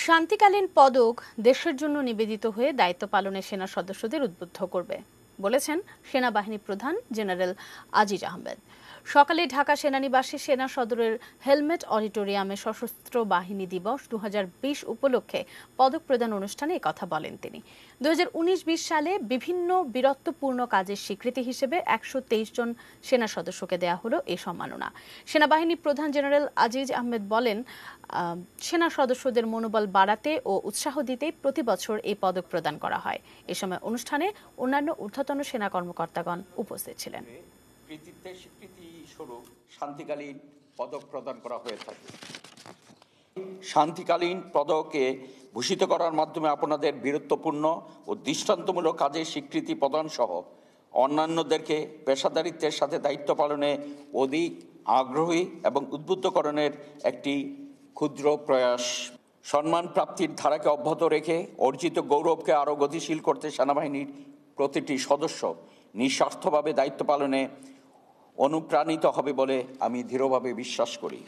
শান্তিকালীন পদক দেশের জন্য নিবেদিত হয়ে দায়িত্ব পালনে সেনা সদস্যদের উদ্বুদ্ধ করবে বলেছেন সেনাবাহিনী প্রধান জেনারেল আজিজ আহমেদ। সকালে ঢাকা সেনানিবাসে সেনা সদরের হেলমেট অডিটোরিয়ামে সশস্ত্র বাহিনী দিবস 2020 উপলক্ষে পদক প্রদান অনুষ্ঠানে একথা বলেন তিনি। 2019-20 সালে বিভিন্ন বীরত্বপূর্ণ কাজের স্বীকৃতি হিসেবে 123 জন সেনা সদস্যকে দেয়া হলো এই সম্মাননা। সেনাবাহিনী প্রধান জেনারেল আজিজ আহমেদ বলেন, সেনা সদস্যদের মনোবল বাড়াতে ও উৎসাহ দিতেই প্রতি বছর এই পদক প্রদান করা হয়। এ সময় অনুষ্ঠানে অন্যান্য ঊর্ধ্বতন সেনা কর্মকর্তাগণ উপস্থিত ছিলেন। কৃতিত্বের স্বীকৃতি স্বরূপ শান্তিকালীন পদক প্রদান করা হয়ে থাকে। শান্তিকালীন পদকে ভূষিত করার মাধ্যমে আপনাদের বীরত্বপূর্ণ ও দৃষ্টান্তমূলক কাজের স্বীকৃতি প্রদান সহ অন্যান্যদেরকে পেশাদারিত্বের সাথে দায়িত্ব পালনে অধিক আগ্রহী এবং উদ্বুদ্ধকরণের একটি ক্ষুদ্র প্রয়াস। সম্মান প্রাপ্তির ধারাকে অব্যাহত রেখে অর্জিত গৌরবকে আরও গতিশীল করতে সেনাবাহিনীর প্রতিটি সদস্য নিঃস্বার্থভাবে দায়িত্ব পালনে অনুপ্রাণিত হবে বলে আমি দৃঢ়ভাবে বিশ্বাস করি।